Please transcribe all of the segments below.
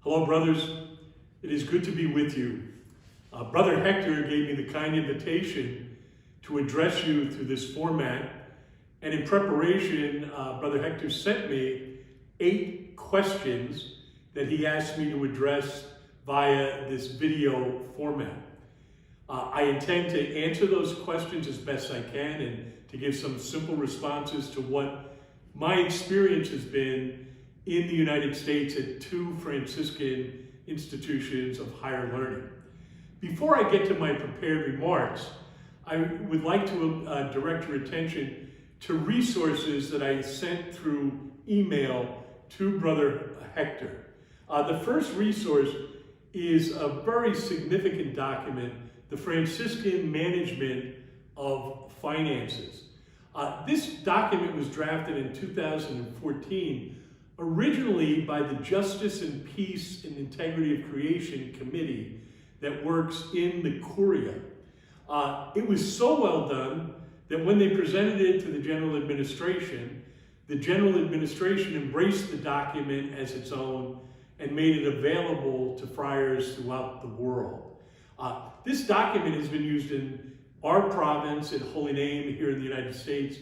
Hello, brothers. It is good to be with you. Brother Hector gave me the kind invitation to address you through this format. And in preparation, Brother Hector sent me 8 questions that he asked me to address via this video format. I intend to answer those questions as best I can and to give some simple responses to what my experience has been in the United States at 2 Franciscan institutions of higher learning. Before I get to my prepared remarks, I would like to direct your attention to resources that I sent through email to Brother Hector. The first resource is a very significant document, the Franciscan Management of Finances. This document was drafted in 2014, originally by the Justice and Peace and Integrity of Creation Committee that works in the Curia. It was so well done that when they presented it to the General Administration embraced the document as its own and made it available to friars throughout the world. This document has been used in our province at Holy Name here in the United States,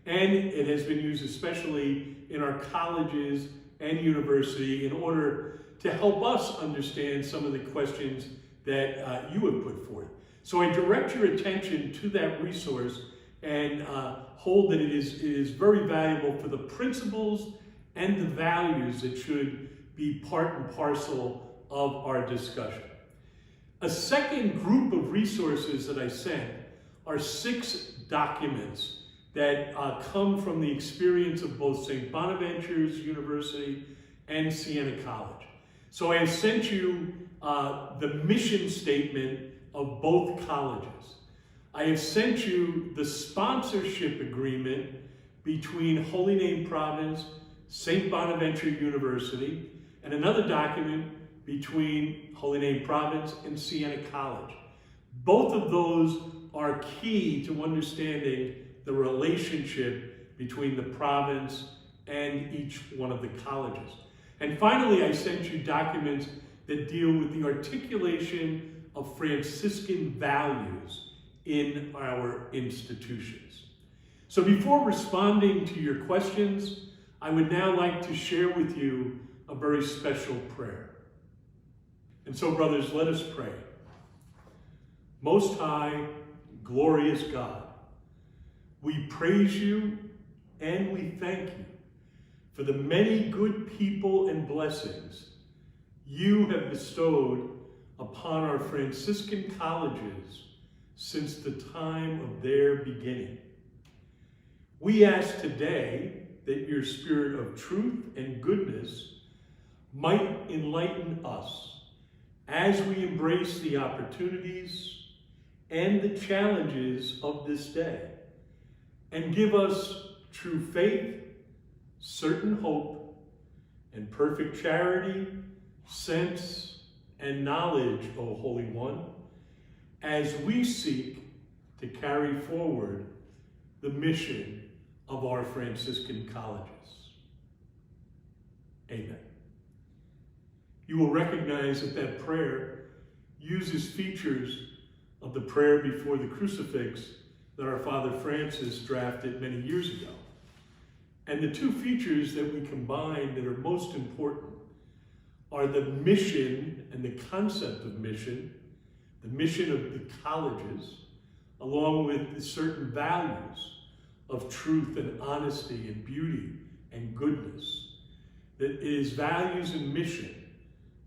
and it has been used especially in our colleges and university in order to help us understand some of the questions that you have put forth. So I direct your attention to that resource and hold that it is very valuable for the principles and the values that should be part and parcel of our discussion. A second group of resources that I sent are 6 documents that come from the experience of both St. Bonaventure's University and Siena College. So I have sent you the mission statement of both colleges. I have sent you the sponsorship agreement between Holy Name Province, St. Bonaventure University, and another document between Holy Name Province and Siena College. Both of those are key to understanding the relationship between the province and each one of the colleges. And finally, I sent you documents that deal with the articulation of Franciscan values in our institutions. So before responding to your questions, I would now like to share with you a very special prayer. And so, brothers, let us pray. Most high, glorious God, we praise you and we thank you for the many good people and blessings you have bestowed upon our Franciscan colleges since the time of their beginning. We ask today that your spirit of truth and goodness might enlighten us as we embrace the opportunities and the challenges of this day, and give us true faith, certain hope, and perfect charity, sense, and knowledge, O Holy One, as we seek to carry forward the mission of our Franciscan colleges. Amen. You will recognize that prayer uses features of the prayer before the crucifix that our Father Francis drafted many years ago. And the 2 features that we combine that are most important are the mission and the concept of mission, the mission of the colleges, along with certain values of truth and honesty and beauty and goodness. That it is values and mission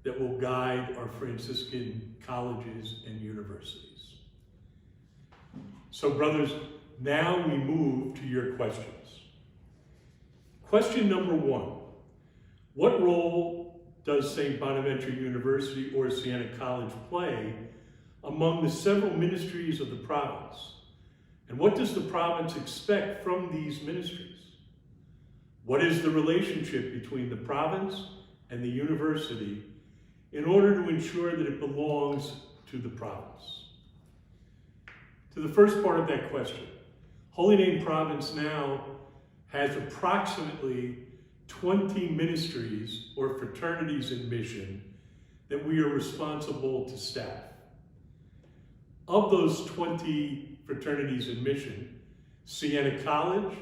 that will guide our Franciscan colleges and universities. So, brothers, now we move to your questions. Question number 1. What role does St. Bonaventure University or Siena College play among the several ministries of the province? And what does the province expect from these ministries? What is the relationship between the province and the university in order to ensure that it belongs to the province? To the first part of that question, Holy Name Province now has approximately 20 ministries or fraternities in mission that we are responsible to staff. Of those 20 fraternities in mission, Siena College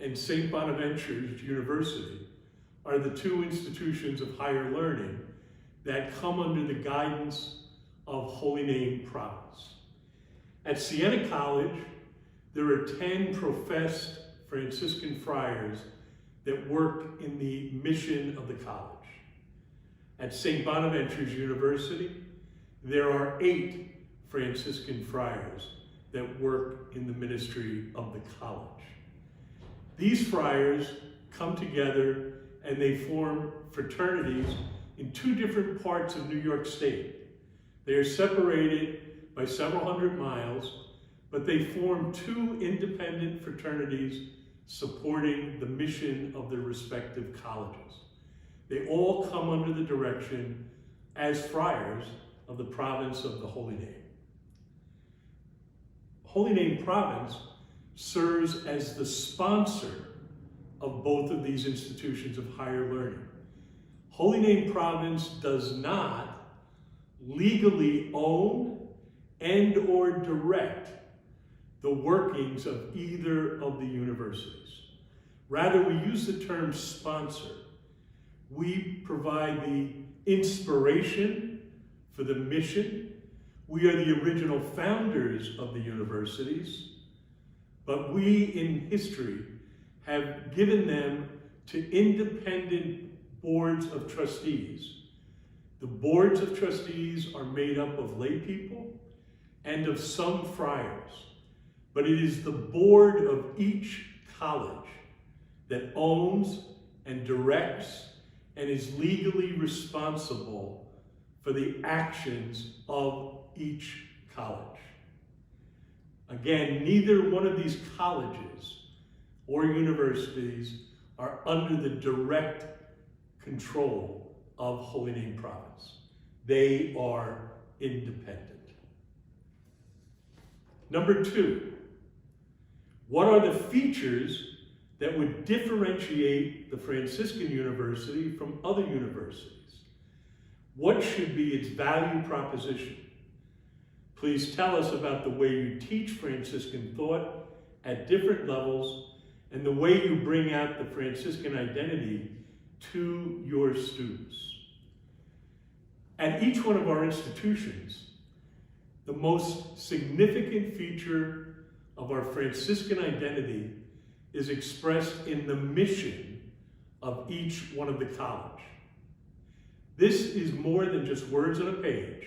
and St. Bonaventure's University are the two institutions of higher learning that come under the guidance of Holy Name Province. At Siena College, there are 10 professed Franciscan friars that work in the mission of the college. At St. Bonaventure's University, there are 8 Franciscan friars that work in the ministry of the college. These friars come together and they form fraternities in 2 different parts of New York State. They are separated by several hundred miles, but they form 2 independent fraternities supporting the mission of their respective colleges. They all come under the direction as friars of the province of the Holy Name. Holy Name Province serves as the sponsor of both of these institutions of higher learning. Holy Name Province does not legally own and or direct the workings of either of the universities. Rather, we use the term sponsor. We provide the inspiration for the mission. We are the original founders of the universities, but we in history have given them to independent boards of trustees. The boards of trustees are made up of lay people and of some friars, but it is the board of each college that owns and directs and is legally responsible for the actions of each college. Again, neither one of these colleges or universities are under the direct control of Holy Name Province. They are independent. Number 2, what are the features that would differentiate the Franciscan University from other universities? What should be its value proposition? Please tell us about the way you teach Franciscan thought at different levels and the way you bring out the Franciscan identity to your students. At each one of our institutions, the most significant feature of our Franciscan identity is expressed in the mission of each one of the college. This is more than just words on a page.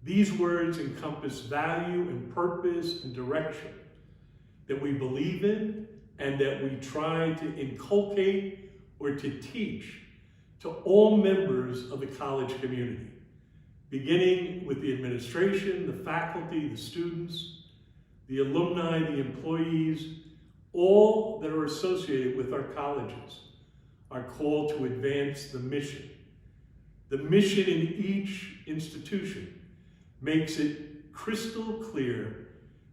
These words encompass value and purpose and direction that we believe in and that we try to inculcate or to teach to all members of the college community, beginning with the administration, the faculty, the students, the alumni, the employees. All that are associated with our colleges are called to advance the mission. The mission in each institution makes it crystal clear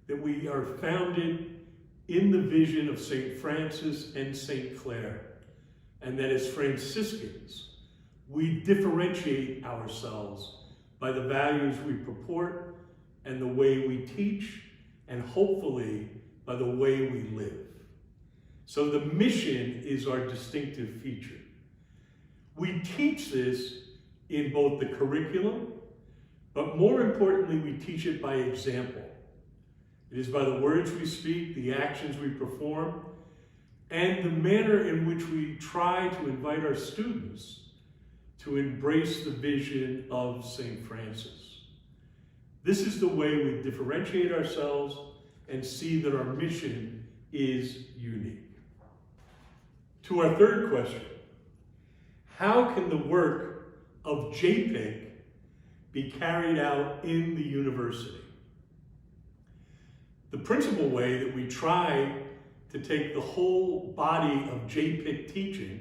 that we are founded in the vision of St. Francis and St. Clare, and that as Franciscans, we differentiate ourselves by the values we purport and the way we teach, and hopefully by the way we live. So the mission is our distinctive feature. We teach this in both the curriculum, but more importantly, we teach it by example. It is by the words we speak, the actions we perform, and the manner in which we try to invite our students to embrace the vision of St. Francis. This is the way we differentiate ourselves and see that our mission is unique. To our third question, how can the work of JPIC be carried out in the university? The principal way that we try to take the whole body of JPIC teaching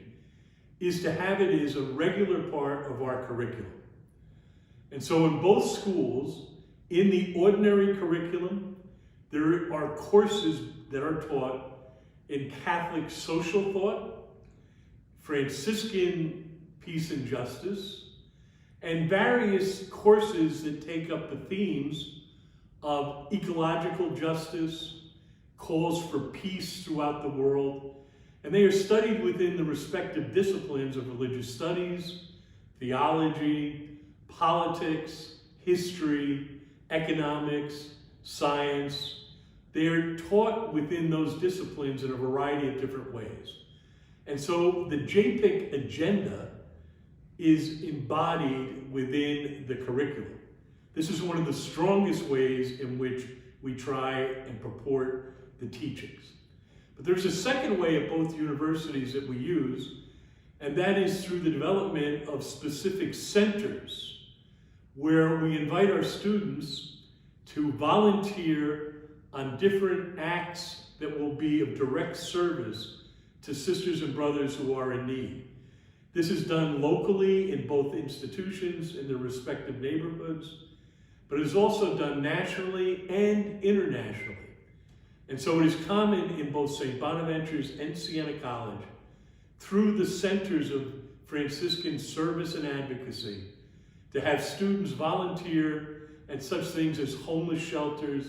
is to have it as a regular part of our curriculum. And so in both schools, in the ordinary curriculum, there are courses that are taught in Catholic social thought, Franciscan peace and justice, and various courses that take up the themes of ecological justice, calls for peace throughout the world, and they are studied within the respective disciplines of religious studies, theology, politics, history, economics, science. They are taught within those disciplines in a variety of different ways. And so the JPIC agenda is embodied within the curriculum. This is one of the strongest ways in which we try and purport the teachings. But there's a second way at both universities that we use, and that is through the development of specific centers where we invite our students to volunteer on different acts that will be of direct service to sisters and brothers who are in need. This is done locally in both institutions in their respective neighborhoods, but it is also done nationally and internationally. And so it is common in both St. Bonaventure's and Siena College, through the centers of Franciscan service and advocacy, to have students volunteer at such things as homeless shelters,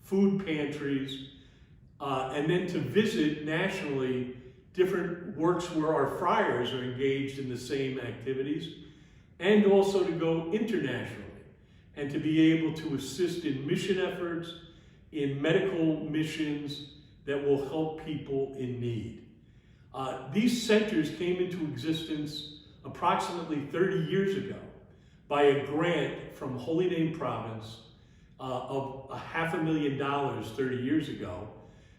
food pantries, and then to visit nationally different works where our friars are engaged in the same activities, and also to go internationally and to be able to assist in mission efforts, in medical missions that will help people in need. These centers came into existence approximately 30 years ago by a grant from Holy Name Province of $500,000 30 years ago.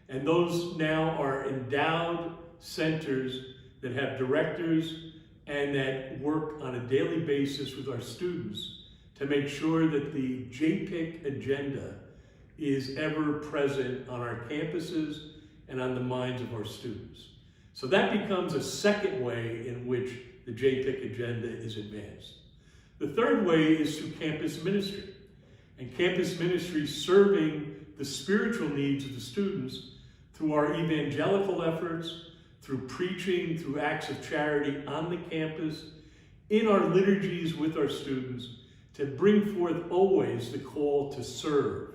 And those now are endowed centers that have directors and that work on a daily basis with our students to make sure that the JPIC agenda is ever present on our campuses and on the minds of our students. So that becomes a second way in which the JPIC agenda is advanced. The third way is through campus ministry. And campus ministry serving the spiritual needs of the students through our evangelical efforts, through preaching, through acts of charity on the campus, in our liturgies with our students, to bring forth always the call to serve.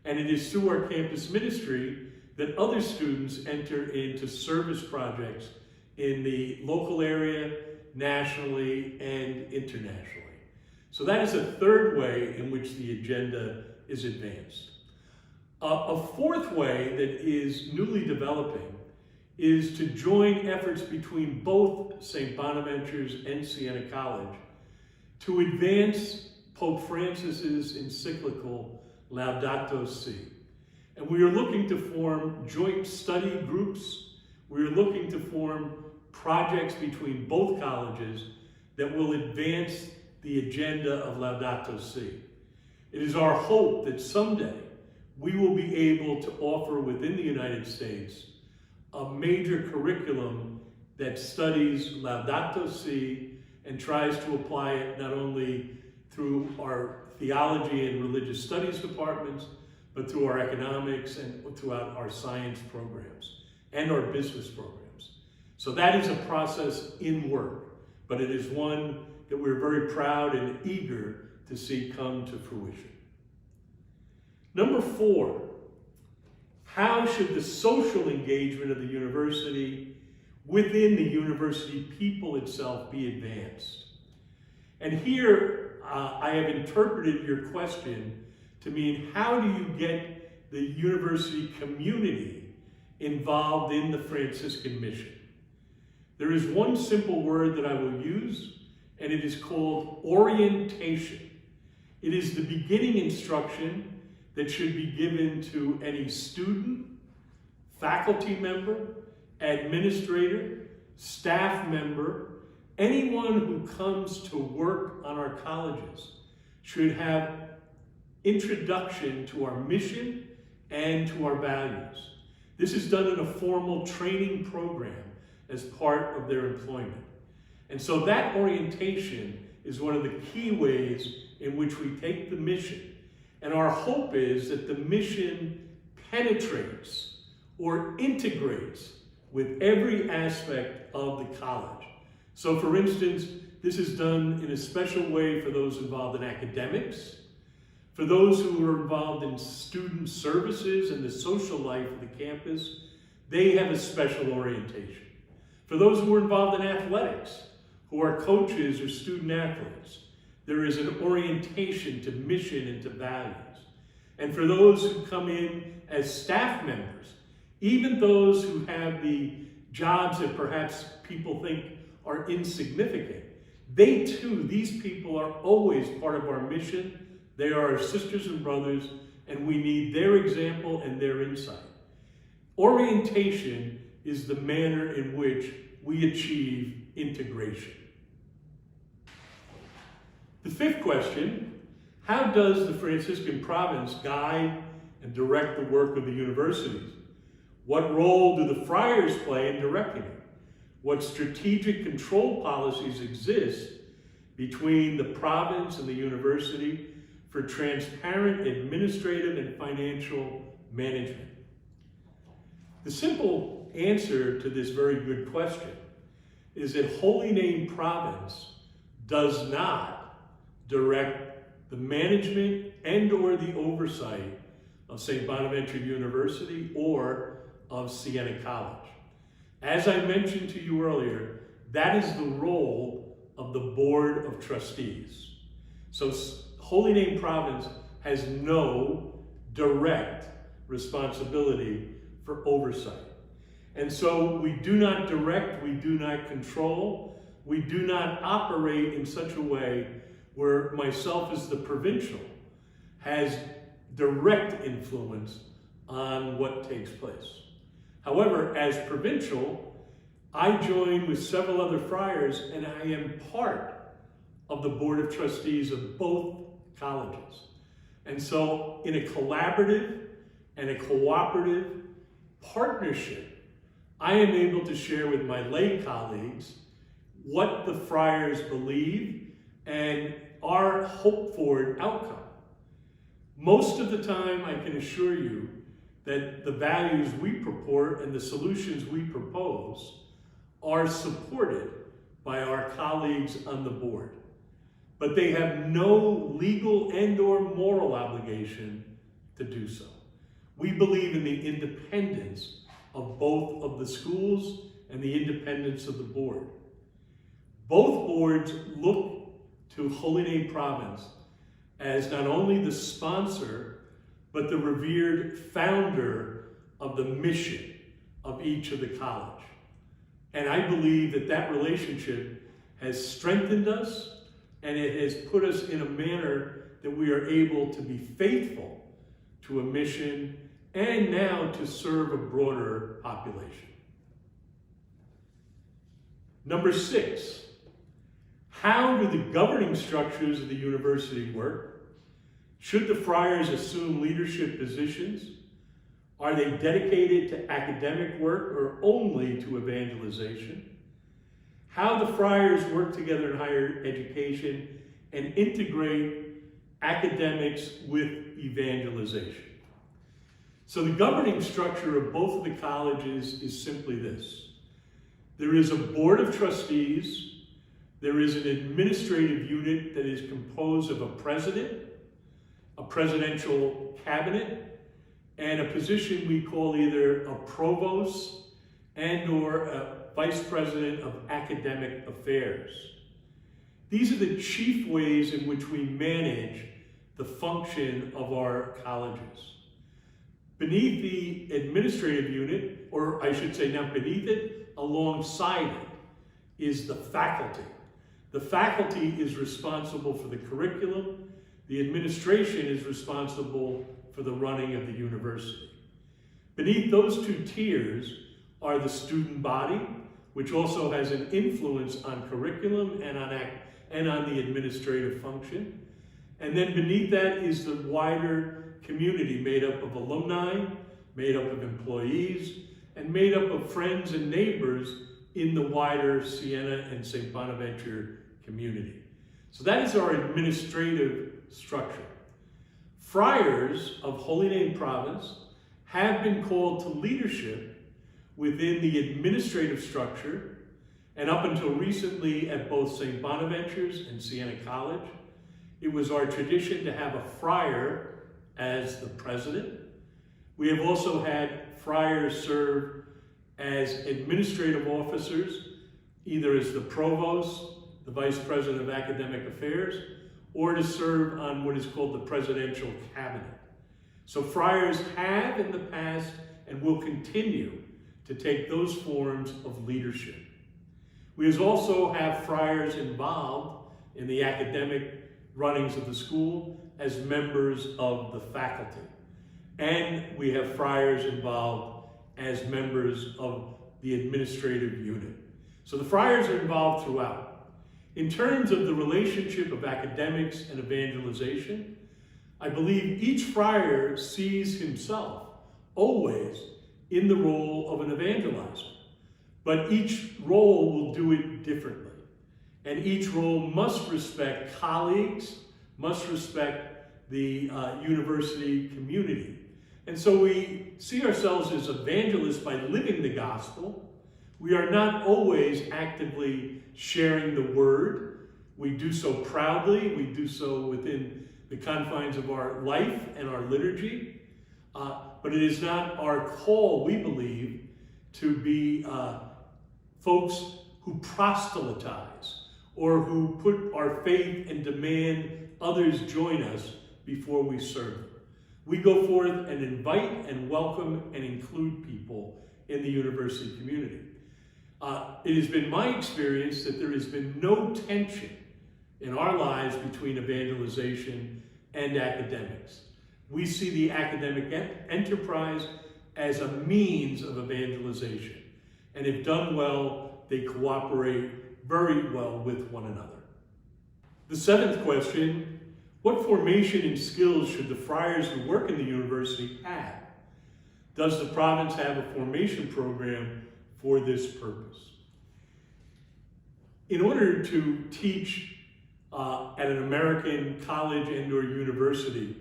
And it is through our campus ministry that other students enter into service projects in the local area, nationally, and internationally. So that is a third way in which the agenda is advanced. A fourth way that is newly developing is to join efforts between both St. Bonaventure's and Siena College to advance Pope Francis's encyclical Laudato Si. And we are looking to form joint study groups. We are looking to form projects between both colleges that will advance the agenda of Laudato Si. It is our hope that someday we will be able to offer within the United States a major curriculum that studies Laudato Si and tries to apply it not only through our theology and religious studies departments, but through our economics and throughout our science programs and our business programs. So that is a process in work, but it is one that we're very proud and eager to see come to fruition. Number 4, how should the social engagement of the university within the university people itself be advanced? And here I have interpreted your question to mean, how do you get the university community involved in the Franciscan mission? There is one simple word that I will use, and it is called orientation. It is the beginning instruction that should be given to any student, faculty member, administrator, staff member, anyone who comes to work on our colleges should have introduction to our mission and to our values. This is done in a formal training program as part of their employment. And so that orientation is one of the key ways in which we take the mission. And our hope is that the mission penetrates or integrates with every aspect of the college. So for instance, This is done in a special way for those involved in academics, for those who are involved in student services and the social life of the campus. They have a special orientation. For those who are involved in athletics, who are coaches or student athletes, there is an orientation to mission and to values. And for those who come in as staff members, even those who have the jobs that perhaps people think are insignificant, they too, these people are always part of our mission. They are our sisters and brothers, and we need their example and their insight. Orientation is the manner in which we achieve integration. The fifth question, how does the Franciscan province guide and direct the work of the universities? What role do the friars play in directing it? What strategic control policies exist between the province and the university for transparent administrative and financial management? The simple answer to this very good question is that Holy Name Province does not direct the management and or the oversight of St. Bonaventure University or of Siena College. As I mentioned to you earlier, that is the role of the Board of Trustees. So Holy Name Province has no direct responsibility for oversight. And so we do not direct, we do not control, we do not operate in such a way where myself as the provincial has direct influence on what takes place. However, as provincial, I join with several other friars and I am part of the Board of Trustees of both colleges. And so in a collaborative and a cooperative partnership, I am able to share with my lay colleagues what the friars believe and our hope-for outcome. Most of the time, I can assure you that the values we purport and the solutions we propose are supported by our colleagues on the board. But they have no legal and or moral obligation to do so. We believe in the independence of both of the schools and the independence of the board. Both boards look to Holy Name Province as not only the sponsor, but the revered founder of the mission of each of the college. And I believe that that relationship has strengthened us and it has put us in a manner that we are able to be faithful to a mission and now to serve a broader population. Number 6, how do the governing structures of the university work? Should the friars assume leadership positions? Are they dedicated to academic work or only to evangelization? How the friars work together in higher education and integrate academics with evangelization. So the governing structure of both of the colleges is simply this. There is a board of trustees, there is an administrative unit that is composed of a president, a presidential cabinet, and a position we call either a provost and or a vice president of academic affairs. These are the chief ways in which we manage the function of our colleges. Beneath the administrative unit, or I should say not beneath it, alongside it, is the faculty. The faculty is responsible for the curriculum. The administration is responsible for the running of the university. Beneath those two tiers are the student body, which also has an influence on curriculum and on the administrative function. And then beneath that is the wider community made up of alumni, made up of employees, and made up of friends and neighbors in the wider Siena and St. Bonaventure community. So that is our administrative structure. Friars of Holy Name Province have been called to leadership within the administrative structure And up until recently at both St. Bonaventure's and Siena College, it was our tradition to have a friar as the president. We have also had friars serve as administrative officers, either as the provost, the vice president of academic affairs, or to serve on what is called the presidential cabinet. So friars have in the past and will continue to take those forms of leadership. We also have friars involved in the academic runnings of the school as members of the faculty. And we have friars involved as members of the administrative unit. So the friars are involved throughout. In terms of the relationship of academics and evangelization, I believe each friar sees himself always in the role of an evangelizer, but each role will do it differently. And each role must respect colleagues, must respect the university community. And so we see ourselves as evangelists by living the gospel. We are not always actively sharing the word. We do so proudly. We do so within the confines of our life and our liturgy. But it is not our call, we believe, to be folks who proselytize or who put our faith and demand others join us before we serve. We go forth and invite and welcome and include people in the university community. It has been my experience that there has been no tension in our lives between evangelization and academics. We see the academic enterprise as a means of evangelization. And if done well, they cooperate very well with one another. The seventh question: what formation and skills should the friars who work in the university have? Does the province have a formation program for this purpose? In order to teach at an American college and or university,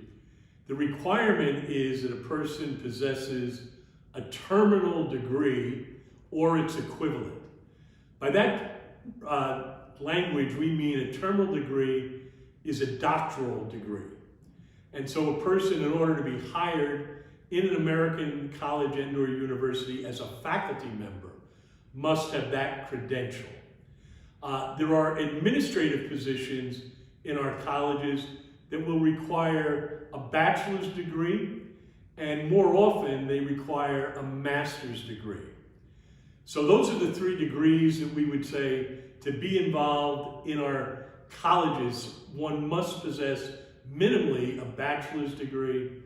the requirement is that a person possesses a terminal degree or its equivalent. By that language, we mean a terminal degree is a doctoral degree. And so a person, in order to be hired in an American college and or university as a faculty member, must have that credential. There are administrative positions in our colleges that will require a bachelor's degree, and more often they require a master's degree. So those are the three degrees that we would say to be involved in our colleges. One must possess minimally a bachelor's degree,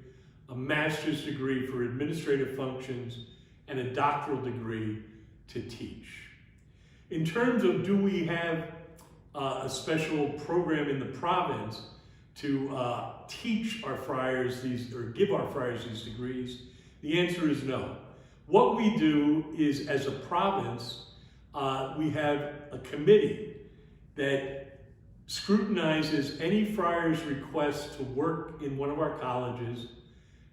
a master's degree for administrative functions, and a doctoral degree to teach. In terms of do we have a special program in the province to teach our friars these, or give our friars these degrees, the answer is no. What we do is, as a province, we have a committee that scrutinizes any friar's request to work in one of our colleges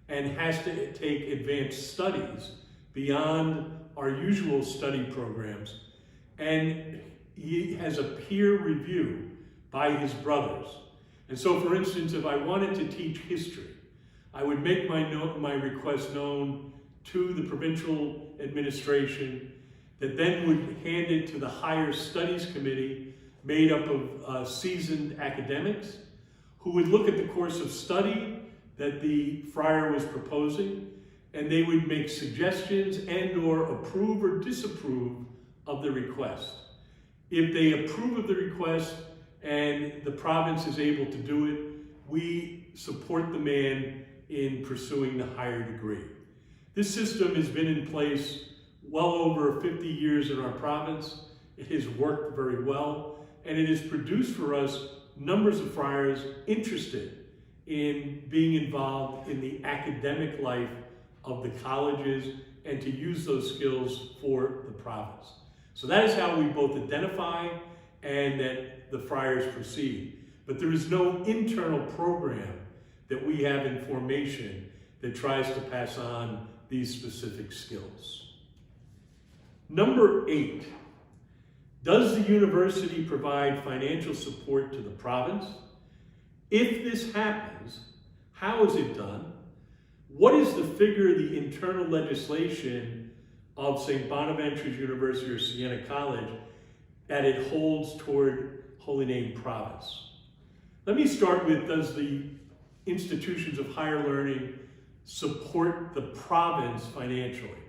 and has to take advanced studies beyond our usual study programs. And he has a peer review by his brothers. And so, for instance, if I wanted to teach history, I would make my request known to the provincial administration, that then would hand it to the higher studies committee made up of seasoned academics who would look at the course of study that the friar was proposing, and they would make suggestions and or approve or disapprove of the request. If they approve of the request and the province is able to do it, we support the man in pursuing the higher degree. This system has been in place well over 50 years in our province. It has worked very well, and it has produced for us numbers of friars interested in being involved in the academic life of the colleges and to use those skills for the province. So that is how we both identify and that the friars proceed. But there is no internal program that we have in formation that tries to pass on these specific skills. Number 8, Does the university provide financial support to the province? If this happens, how is it done? What is the figure of the internal legislation of St. Bonaventure's University or Siena College that it holds toward Holy Name Province? Let me start with, does the institutions of higher learning support the province financially?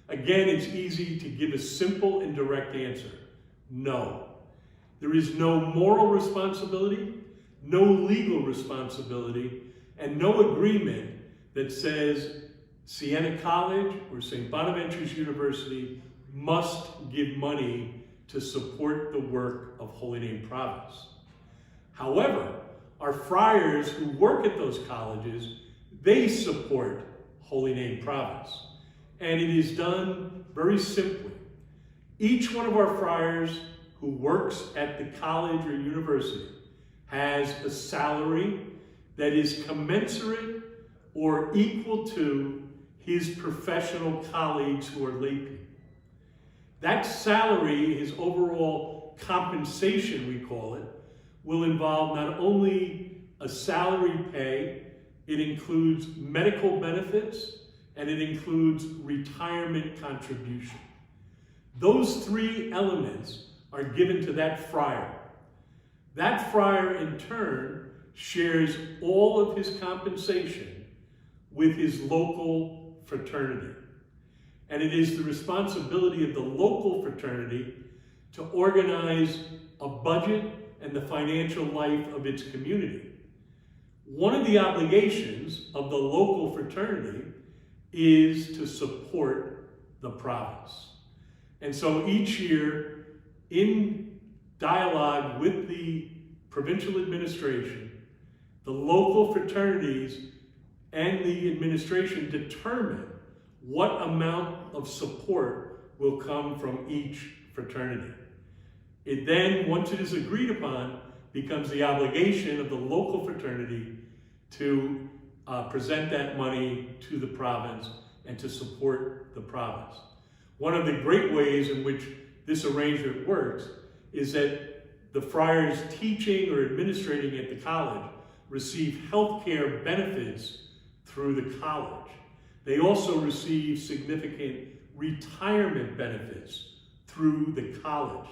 Again, it's easy to give a simple and direct answer. No. There is no moral responsibility, no legal responsibility, and no agreement that says Siena College or St. Bonaventure's University must give money to support the work of Holy Name Province. However, our friars who work at those colleges, they support Holy Name Province. And it is done very simply. Each one of our friars who works at the college or university has a salary that is commensurate or equal to his professional colleagues who are laypeople. That salary, his overall compensation, we call it, will involve not only a salary pay, it includes medical benefits, and it includes retirement contribution. Those three elements are given to that friar. That friar, in turn, shares all of his compensation with his local fraternity. And it is the responsibility of the local fraternity to organize a budget and the financial life of its community. One of the obligations of the local fraternity is to support the province. And so each year, in dialogue with the provincial administration, the local fraternities and the administration determine what amount of support will come from each fraternity. It then, once it is agreed upon, becomes the obligation of the local fraternity to present that money to the province and to support the province. One of the great ways in which this arrangement works is that the friars teaching or administrating at the college receive health care benefits through the college. They also receive significant retirement benefits through the college.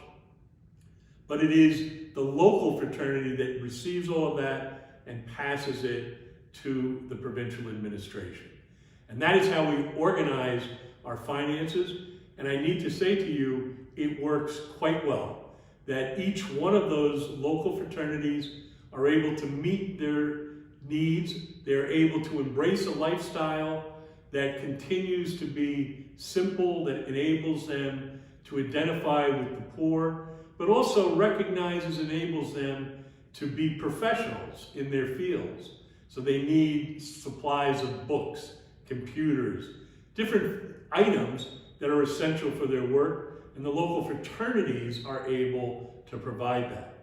But it is the local fraternity that receives all of that and passes it to the provincial administration. And that is how we organize our finances. And I need to say to you, it works quite well, that each one of those local fraternities are able to meet their needs. They're able to embrace a lifestyle that continues to be simple, that enables them to identify with the poor, but also recognizes, enables them to be professionals in their fields. So they need supplies of books, computers, different items that are essential for their work, and the local fraternities are able to provide that.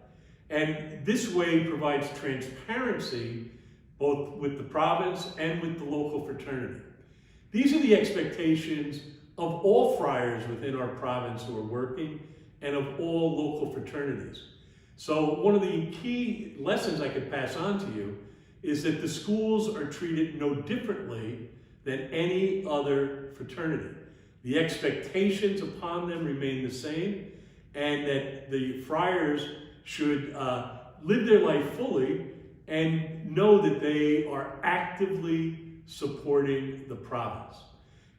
And this way provides transparency both with the province and with the local fraternity. These are the expectations of all friars within our province who are working and of all local fraternities. So one of the key lessons I could pass on to you is that the schools are treated no differently than any other fraternity. The expectations upon them remain the same, and that the friars should live their life fully and know that they are actively supporting the province.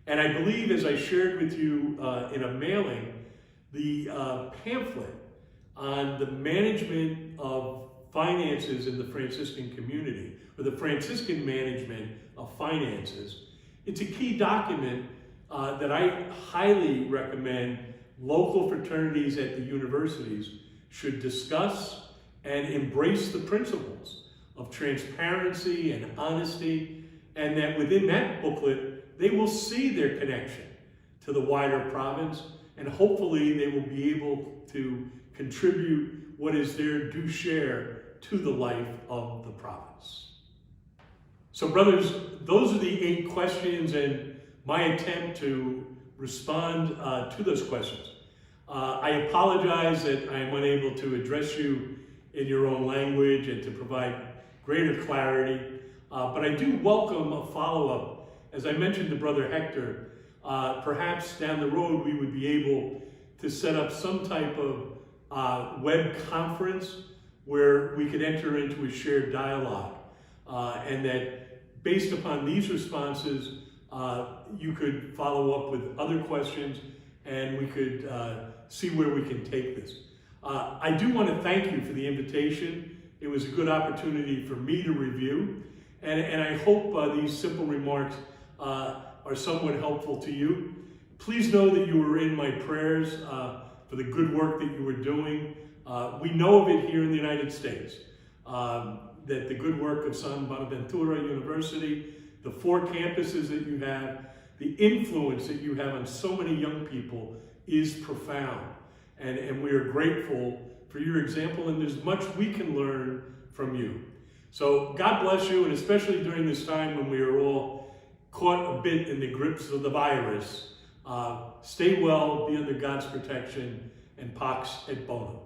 And I believe, as I shared with you in a mailing, the pamphlet on the management of finances in the Franciscan community, or the Franciscan management of finances, it's a key document that I highly recommend local fraternities at the universities should discuss and embrace the principles of transparency and honesty, and that within that booklet, they will see their connection to the wider province, and hopefully they will be able to contribute what is their due share to the life of the province. So brothers, those are the 8 questions and my attempt to respond to those questions. I apologize that I am unable to address you in your own language and to provide greater clarity, but I do welcome a follow-up. As I mentioned to Brother Hector, perhaps down the road we would be able to set up some type of web conference where we could enter into a shared dialogue, and that based upon these responses, you could follow up with other questions and we could see where we can take this. I do want to thank you for the invitation. It was a good opportunity for me to review, and I hope these simple remarks are somewhat helpful to you. Please know that you were in my prayers for the good work that you were doing. We know of it here in the United States, that the good work of San Bonaventura University, the 4 campuses that you have, the influence that you have on so many young people is profound. And we are grateful for your example, and there's much we can learn from you. So God bless you, and especially during this time when we are all caught a bit in the grips of the virus, stay well, be under God's protection, and Pax et Bonum.